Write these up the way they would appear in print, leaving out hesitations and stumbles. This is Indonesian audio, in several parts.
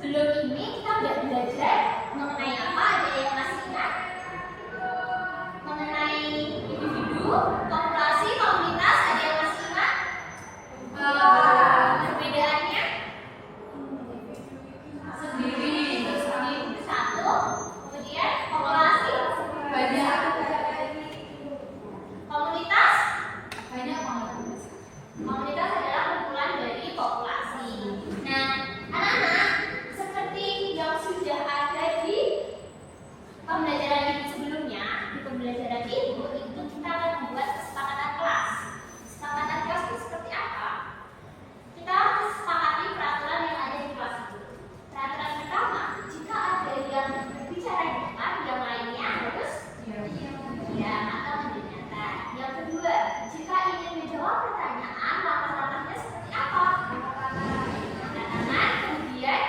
Sebelum ini kita udah belajar mengenai apa? Ada yang masih ingat? Mengenai individu, populasi, komunitas. Ada yang masih ingat? Perbedaannya? Sendiri itu satu. Kemudian populasi banyak. Komunitas Banyak banget. Komunitas adalah kumpulan dari populasi. Nah, anak-anak, seperti yang sudah ada di pembelajaran ibu sebelumnya, di pembelajaran ibu itu kita akan membuat kesepakatan kelas. Kesepakatan kelas itu seperti apa? Kita kesepakati peraturan yang ada di kelas itu. Peraturan pertama, jika ada yang berbicara di depan, yang lainnya harus ya atau mendengarkan. Yang kedua, jika ingin menjawab pertanyaan, langkah-langkahnya seperti apa? Angkat tangan, kemudian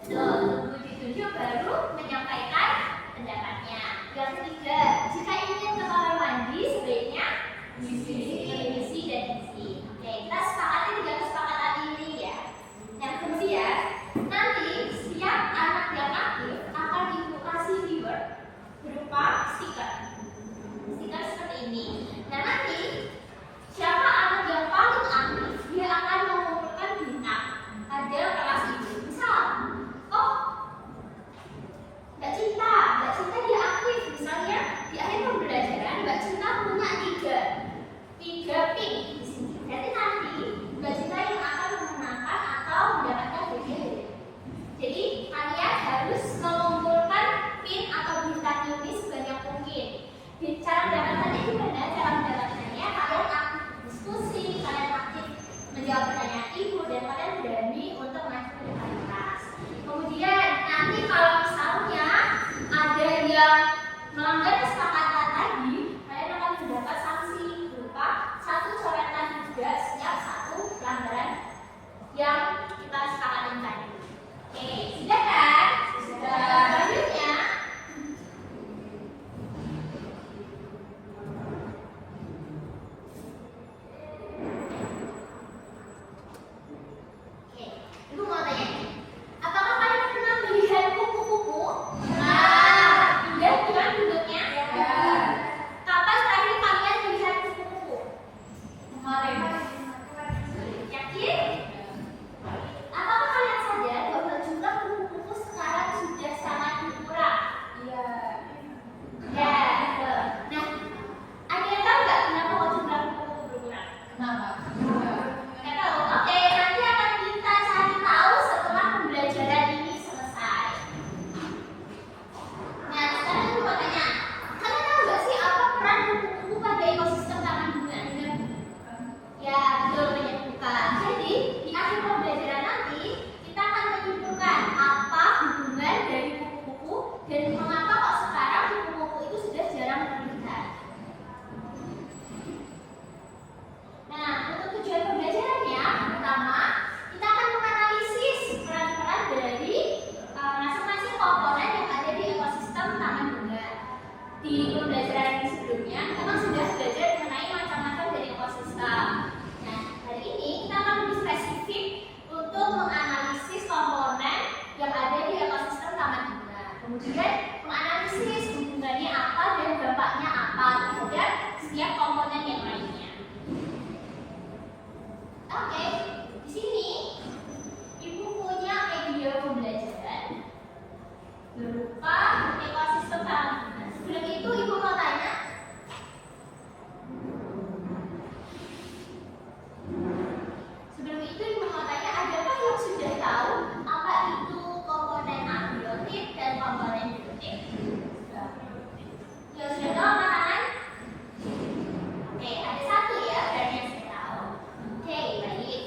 tunggu ditunjuk baru menyampaikan pendapatnya. Yang ketiga, jika ingin ke kamar mandi, sebaiknya isi dan isi. Oke, kita sepakati tiga kesepakatan ini ya. Yang kemudian, nanti setiap anak yang aktif akan ibu kasih reward berupa stiker. Stiker seperti ini. Nah, nanti siapa anak yang paling aktif, dia akan mengumpulkan bintang pada kelas itu. Misal, oh, Mbak Cinta dia aktif. Misalnya di akhir pembelajaran Mbak Cinta punya tiga pin di sini. Berarti nanti Mbak Cinta yang akan memenangkan atau mendapatkan hadiah. Jadi kalian harus mengumpulkan pin atau bintang ini sebanyak mungkin. Cara mendapatkannya gimana? Cara mendapatkannya kalian aktif diskusi, kalian aktif menjawab pertanyaan ibu, dan kalian berani untuk maju ke depan kelas. Kemudian nanti kalau misalnya ada yang melanggar kesepakatan tadi, kalian akan mendapat sanksi berupa satu coretan juga setiap satu pelanggaran yang kita sepakati tadi. Oke, sudah kan? Sudah. Selanjutnya, oke, ibu mau tanya nih, apakah kalian pernah melihat kupu-kupu? Udah bukan bentuknya? Kapan terakhir kalian melihat kupu-kupu? Kemarin. Yakin? Apakah kalian sadar bahwa jumlah kupu-kupu sekarang sudah sangat berkurang? Iya. Ya, betul. Nah, ada yang tahu nggak kenapa kok jumlah kupu-kupu berkurang? Kenapa? Nggak tahu. Oke, nanti akan kita cari tahu setelah pembelajaran ini selesai. Nah, sekarang aku mau tanya, kalian tahu nggak sih apa peran kupu-kupu pada ekosistem taman bunga? Ya, betul, menyimpulkan. Jadi, di akhir pembelajaran nanti, kita akan menyimpulkan apa hubungan dari kupu-kupu dan mengapa kok sekarang kupu-kupu itu sudah jarang terlihat. Nah, untuk tujuan pembelajarannya, pertama, kita akan menganalisis peran-peran dari masing-masing komponen yang ada di ekosistem taman bunga. Di pembelajaran sebelumnya, kita kan sudah belajar mengenai macam-macam dari ekosistem. Nah, hari ini kita akan lebih spesifik untuk menganalisis komponen yang ada di ekosistem taman bunga. Kemudian menganalisis hubungannya apa dan dampaknya apa terhadap setiap komponen yang lainnya. Oke, di sini ibu punya media pembelajaran berupa ekosistem taman bunga. Sebelum itu ibu mau tanya, adakah yang sudah tahu apa itu komponen abiotik dan komponen biotik? Yang sudah tahu angkat tangan? Oke, ada satu ya, berarti yang sudah tahu. Oke, baik.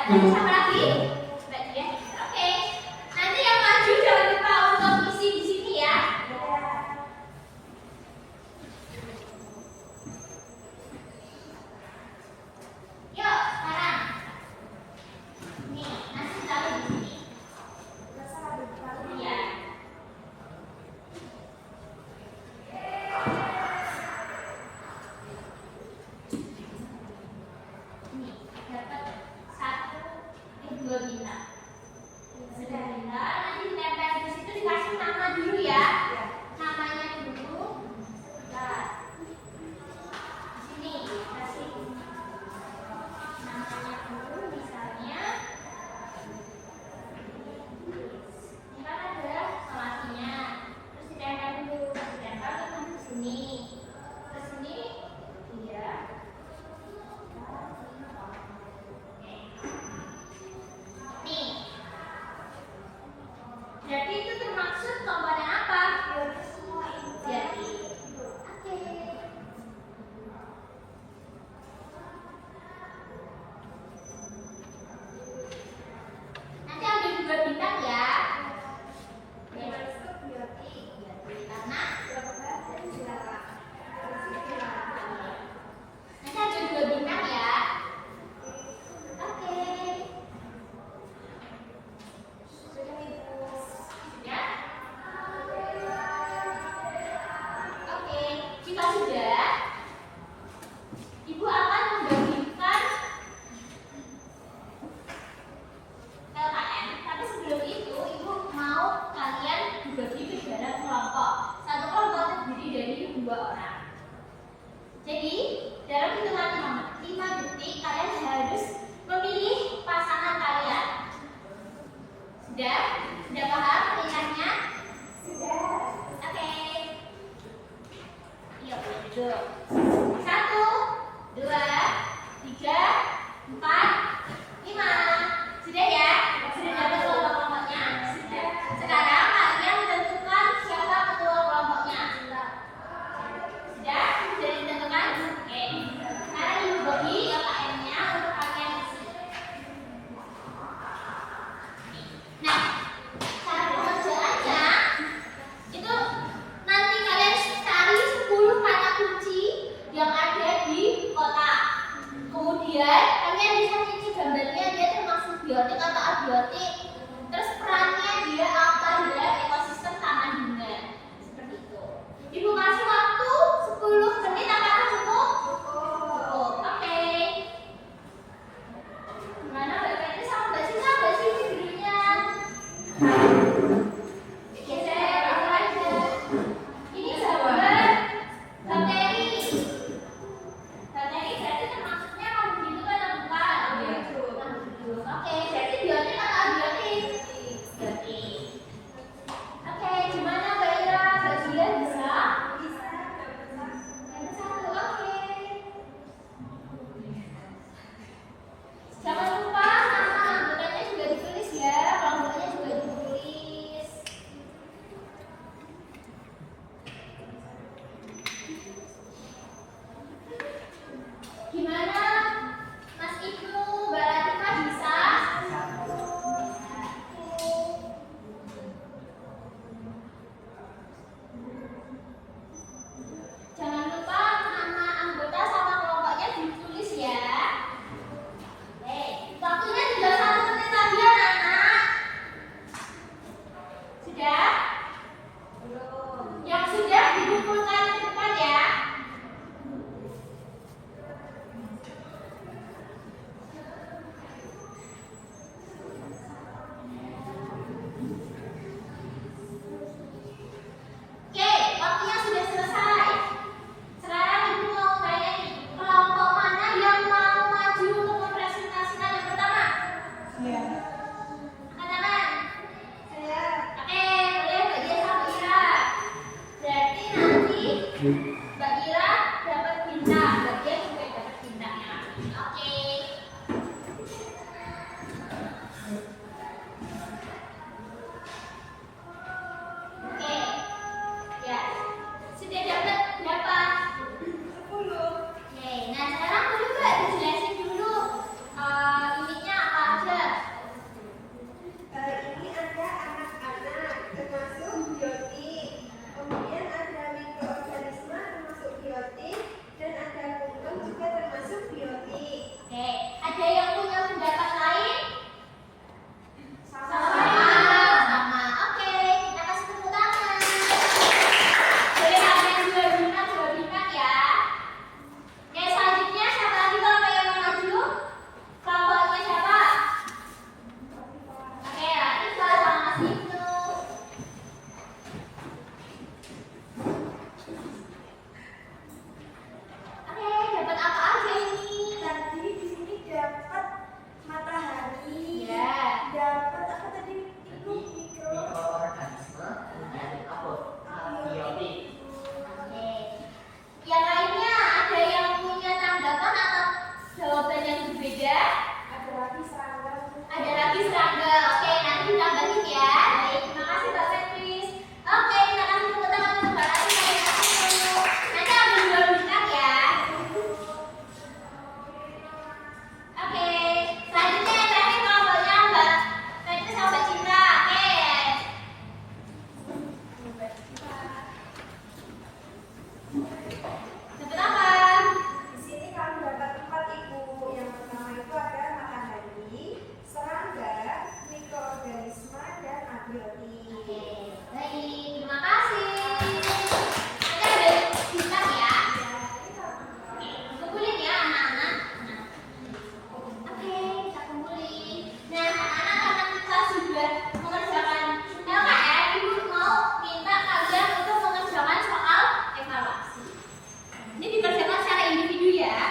Sama lagi? Berarti ya. Oke. Nanti yang maju jangan lupa untuk isi di sini ya. Yuk, sekarang. Nih, nanti taruh di sini. Iya. Nih, dapat 1, 2 bintang.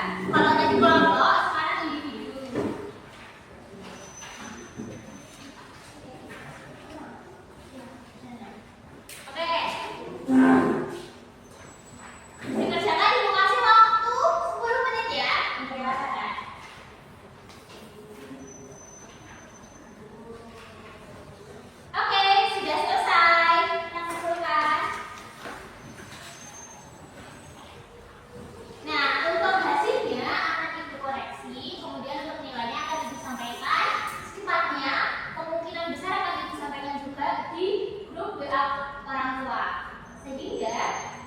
Kalau tadi kelompok, sekarang individu. Oke. Dikerjakan ibu kasih waktu 10 menit ya. Oke, sudah selesai. Kita kumpulkan. Nah, untuk hasilnya akan ibu koreksi, kemudian untuk nilainya akan ibu sampaikan secepatnya. Kemungkinan besar akan ibu sampaikan juga di grup WA orang tua. Sehingga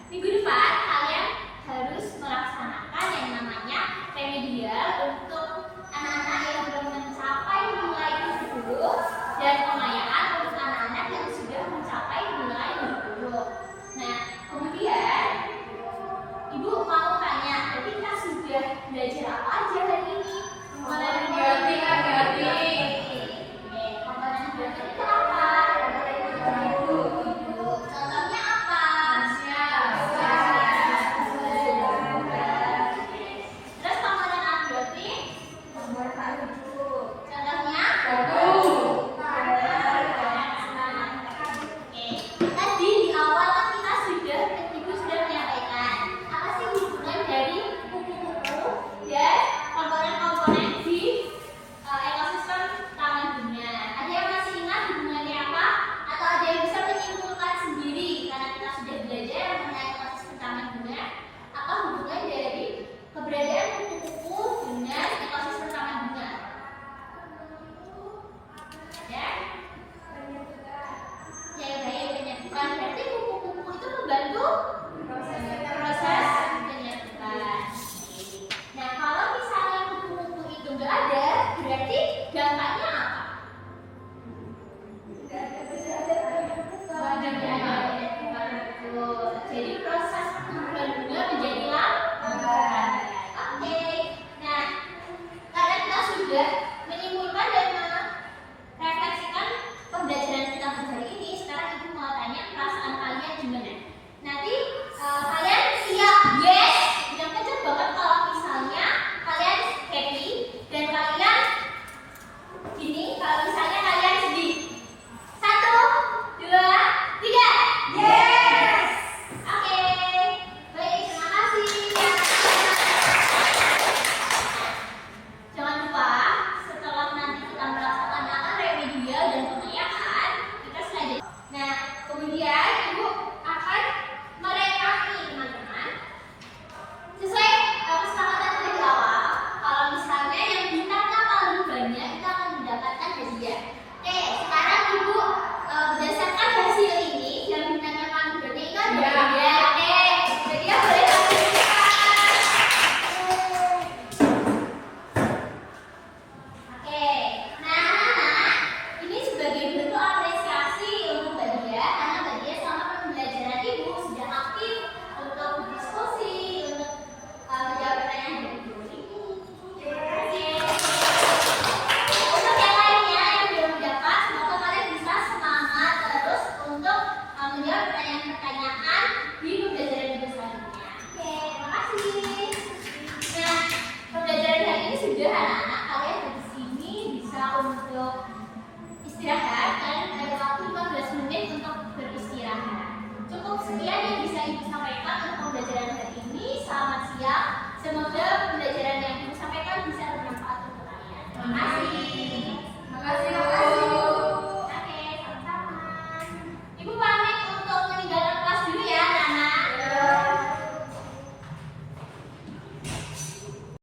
minggu depan kalian harus melaksanakan yang namanya remedial untuk anak-anak yang belum mencapai nilai 70 dan pengayaan untuk anak-anak yang sudah mencapai nilai 70. Nah, kemudian Ibu mau tanya, jadi kita sudah belajar apa